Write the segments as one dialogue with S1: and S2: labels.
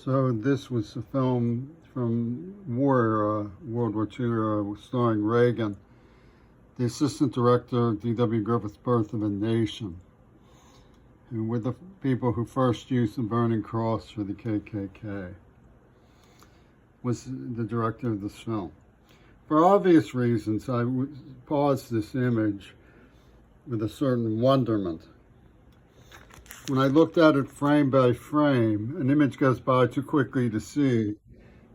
S1: So this was a film from War, World War II era, starring Reagan, the assistant director of D.W. Griffith's Birth of a Nation, who were the people who first used the burning cross for the KKK, was the director of this film. For obvious reasons, I paused this image with a certain wonderment. When I looked at it frame by frame, an image goes by too quickly to see.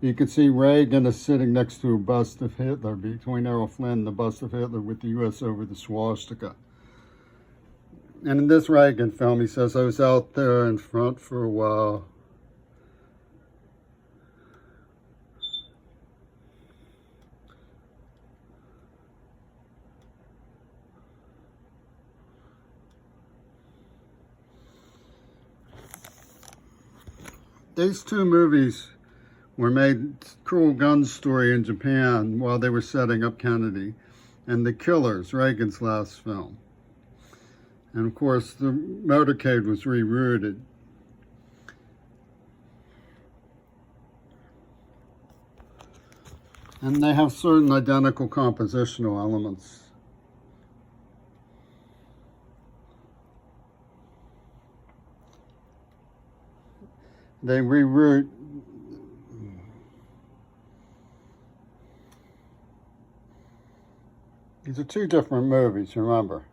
S1: You can see Reagan is sitting next to a bust of Hitler, between Errol Flynn and the bust of Hitler with the U.S. over the swastika. And in this Reagan film, he says, I was out there in front for a while. These two movies were made, Cruel Gun's story in Japan while they were setting up Kennedy, and The Killers, Reagan's last film. And of course, the motorcade was rerouted. And they have certain identical compositional elements. They reroute these are two different movies, remember.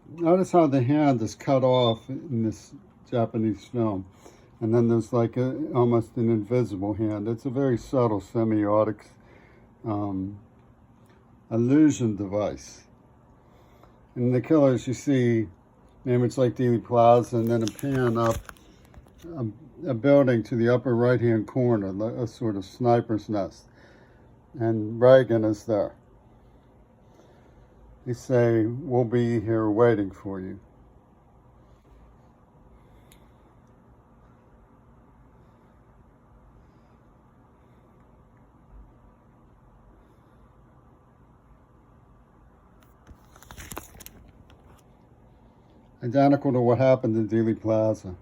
S1: Notice how the hand is cut off in this Japanese film. And then there's like almost an invisible hand. It's a very subtle semiotic illusion device. In The Killers, you see an image like Dealey Plaza and then a pan up a building to the upper right-hand corner, a sort of sniper's nest. And Reagan is there. They say, we'll be here waiting for you. Identical to what happened in Dealey Plaza.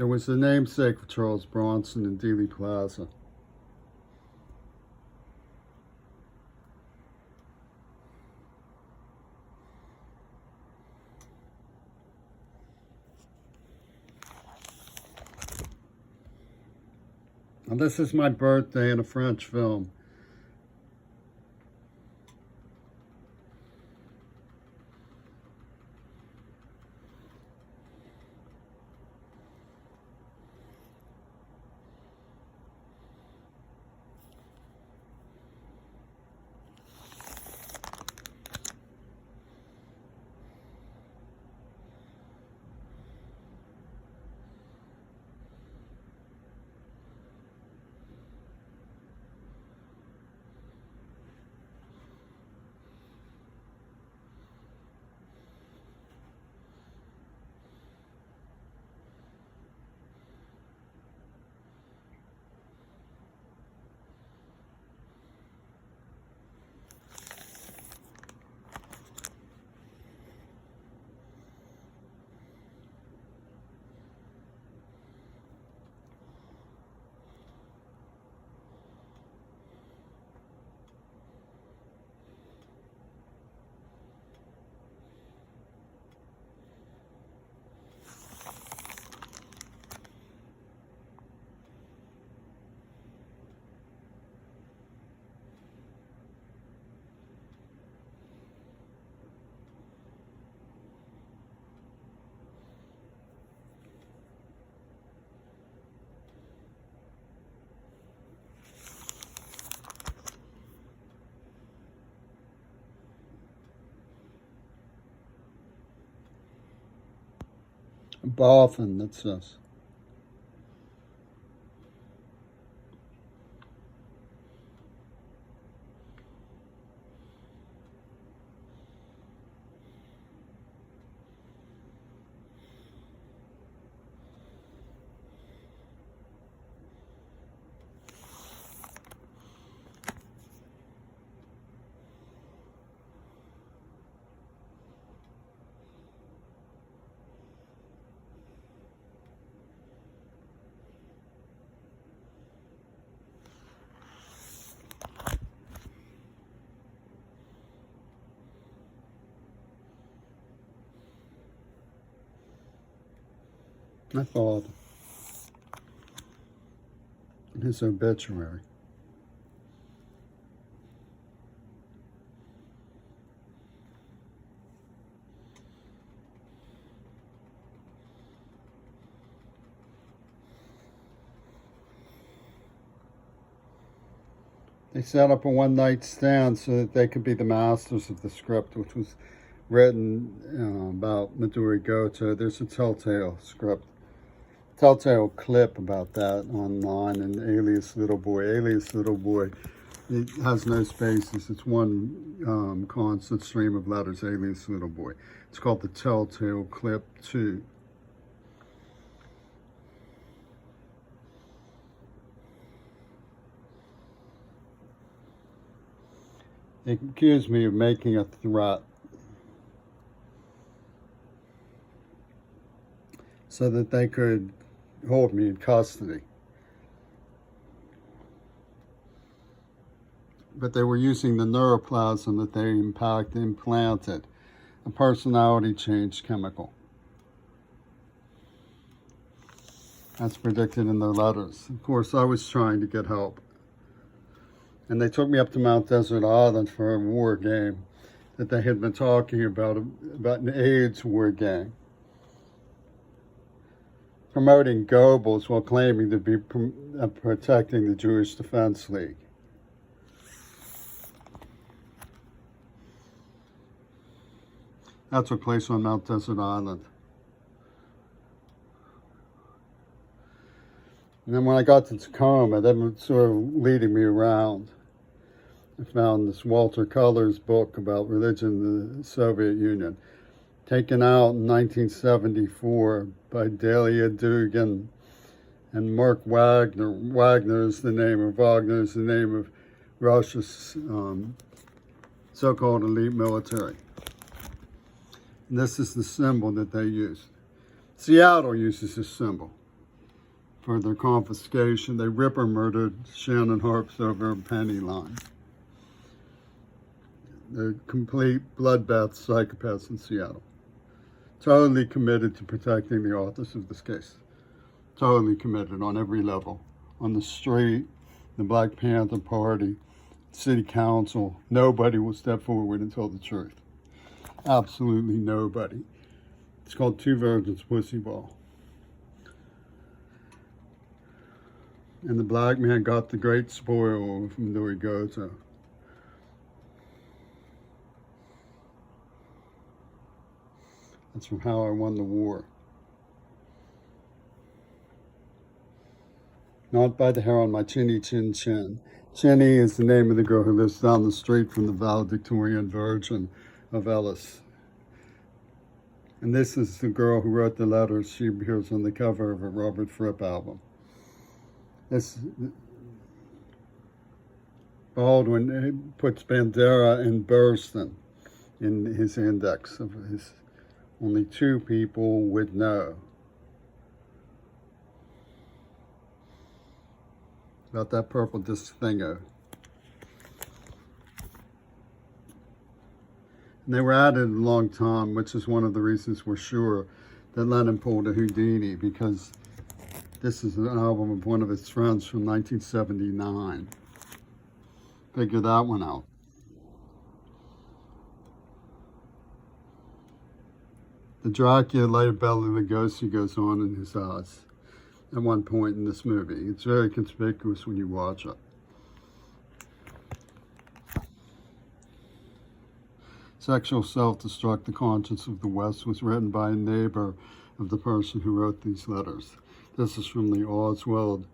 S1: There was the namesake of Charles Bronson in Dealey Plaza. And this is my birthday in a French film. Boffin, that says. I thought in his obituary. They set up a one-night stand so that they could be the masters of the script, which was written about Midori Goto. There's a telltale clip about that online in Alias Little Boy. Alias Little Boy, it has no spaces. It's one constant stream of letters, Alias Little Boy. It's called the Telltale Clip 2. They accused me of making a threat so that they could hold me in custody. But they were using the neuroplasm that they implanted, a personality change chemical. That's predicted in their letters. Of course, I was trying to get help. And they took me up to Mount Desert Island for a war game that they had been talking about an AIDS war game, promoting Goebbels while claiming to be protecting the Jewish Defense League. That took place on Mount Desert Island. And then when I got to Tacoma, they were sort of leading me around. I found this Walter Culler's book about religion in the Soviet Union, taken out in 1974 by Delia Dugan and Mark Wagner. Wagner is the name of Russia's so-called elite military. And this is the symbol that they used. Seattle uses this symbol for their confiscation. They ripper murdered Shannon Harps over a penny line. They're complete bloodbath psychopaths in Seattle. Totally committed to protecting the authors of this case. Totally committed on every level. On the street, the Black Panther Party, City Council, nobody will step forward and tell the truth. Absolutely nobody. It's called Two Virgins Pussy Ball. And the black man got the great spoil from Midori Goto. That's from How I Won the War. Not by the hair on my chinny chin chin. Chinny is the name of the girl who lives down the street from the valedictorian Virgin of Ellis. And this is the girl who wrote the letters. She appears on the cover of a Robert Fripp album. This Baldwin puts Bandera and Burston in his index of his only two people would know about that purple disc thingo. And they were at it a long time, which is one of the reasons we're sure that Lennon pulled a Houdini, because this is an album of one of his friends from 1979. Figure that one out. The Dracula Light Belly Lugosi goes on in his eyes at one point in this movie. It's very conspicuous when you watch it. Sexual Self-Destruct, The Conscience of the West was written by a neighbor of the person who wrote these letters. This is from the Oswald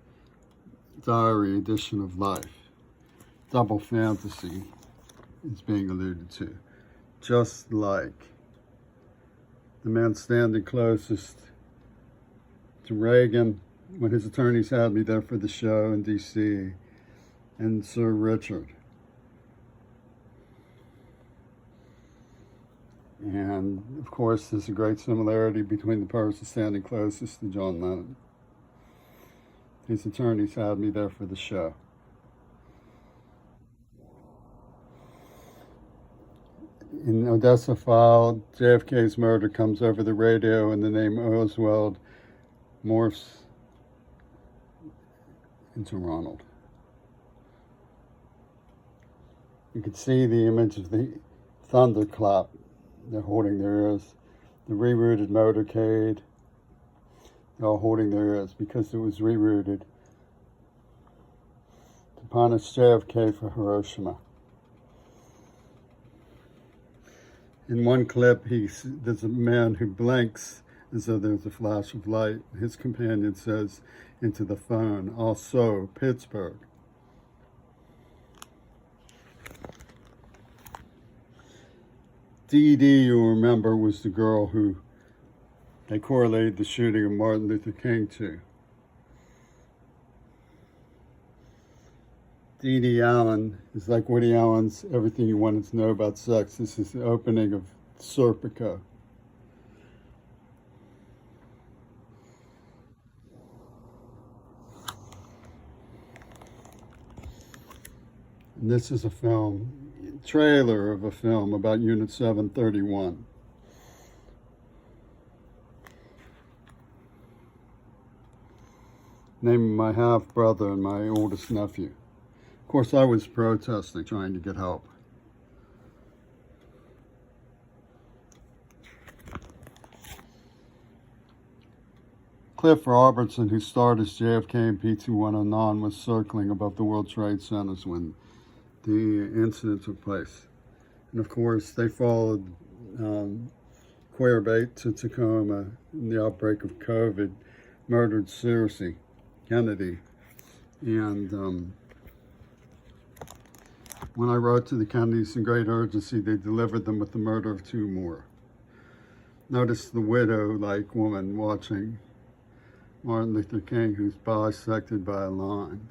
S1: Diary edition of Life. Double fantasy is being alluded to. Just like the man standing closest to Reagan when his attorneys had me there for the show in D.C., and Sir Richard. And of course, there's a great similarity between the person standing closest to John Lennon. His attorneys had me there for the show. In Odessa file, JFK's murder comes over the radio and the name Oswald morphs into Ronald. You can see the image of the thunderclap. They're holding their ears. The rerouted motorcade, they're all holding their ears because it was rerouted to punish JFK for Hiroshima. In one clip, there's a man who blinks as though there's a flash of light. His companion says into the phone, "Also, Pittsburgh." Dee Dee, you'll remember, was the girl who they correlated the shooting of Martin Luther King to. Dee Dee Allen is like Woody Allen's Everything You Wanted to Know About Sex. This is the opening of Serpico. And this is a trailer of a film about Unit 731. Name of my half-brother and my oldest nephew. Of course, I was protesting, trying to get help. Cliff Robertson, who starred as JFK in P-2109, was circling above the World Trade Centers when the incident took place. And of course, they followed Queerbait to Tacoma in the outbreak of COVID, murdered Circe Kennedy. And when I wrote to the Kennedys in great urgency, they delivered them with the murder of 2 more. Notice the widow-like woman watching Martin Luther King, who's bisected by a line.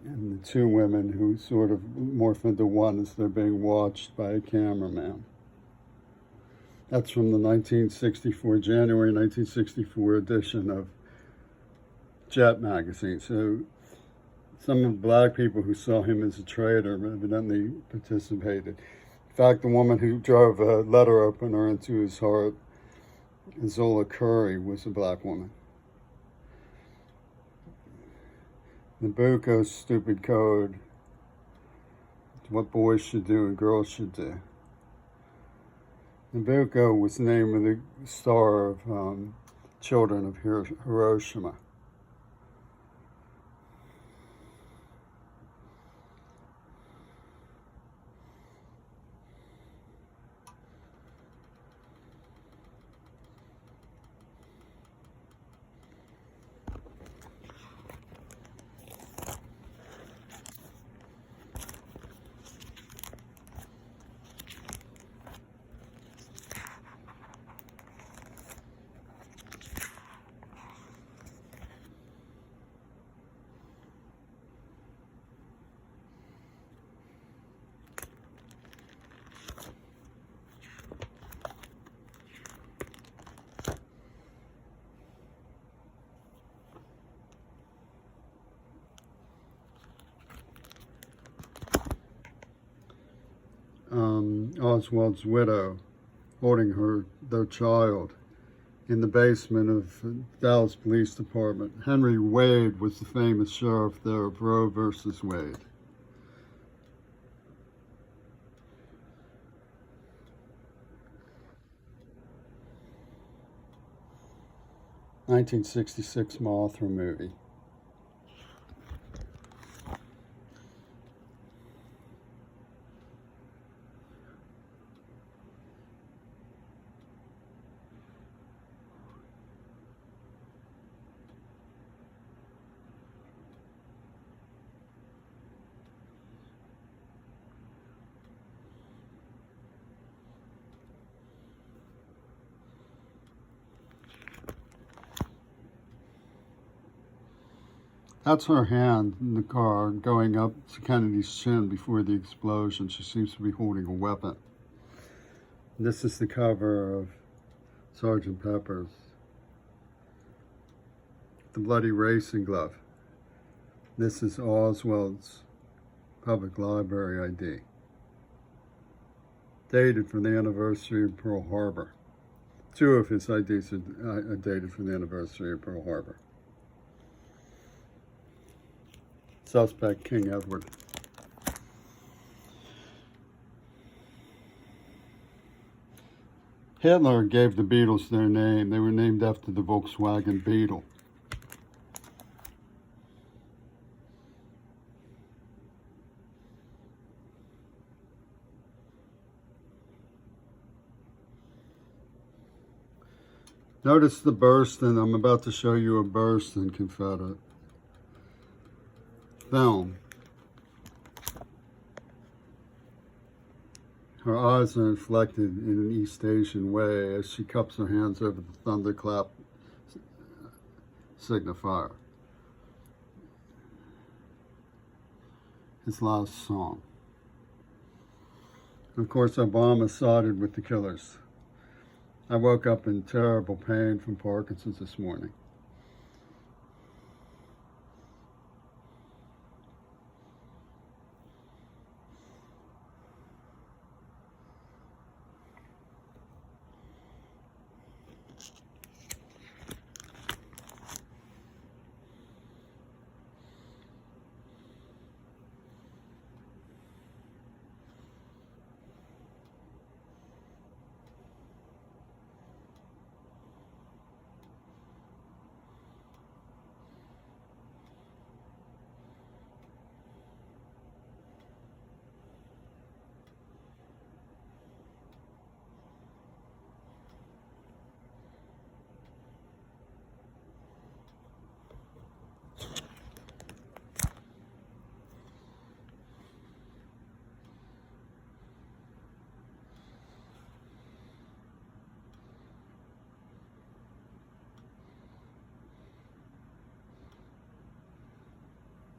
S1: And the 2 women who sort of morph into one as they're being watched by a cameraman. That's from the January 1964 edition of Jet magazine. So some of the black people who saw him as a traitor evidently participated. In fact, the woman who drove a letter opener into his heart, Zola Curry, was a black woman. Nabucco's stupid code, what boys should do and girls should do. Nabucco was the name of the star of Children of Hiroshima. Oswald's widow holding their child in the basement of Dallas Police Department. Henry Wade was the famous sheriff there of Roe versus Wade. (1966) Mothra movie. That's her hand in the car going up to Kennedy's chin before the explosion. She seems to be holding a weapon. This is the cover of Sgt. Pepper's. The Bloody Racing Glove. This is Oswald's Public Library ID. Dated from the anniversary of Pearl Harbor. Two of his IDs are dated from the anniversary of Pearl Harbor. Suspect King Edward. Hitler gave the Beatles their name. They were named after the Volkswagen Beetle. Notice the burst, and I'm about to show you a burst in Confederate film. Her eyes are inflected in an East Asian way as she cups her hands over the thunderclap signifier. His last song. Of course, Obama sided with the killers. I woke up in terrible pain from Parkinson's this morning.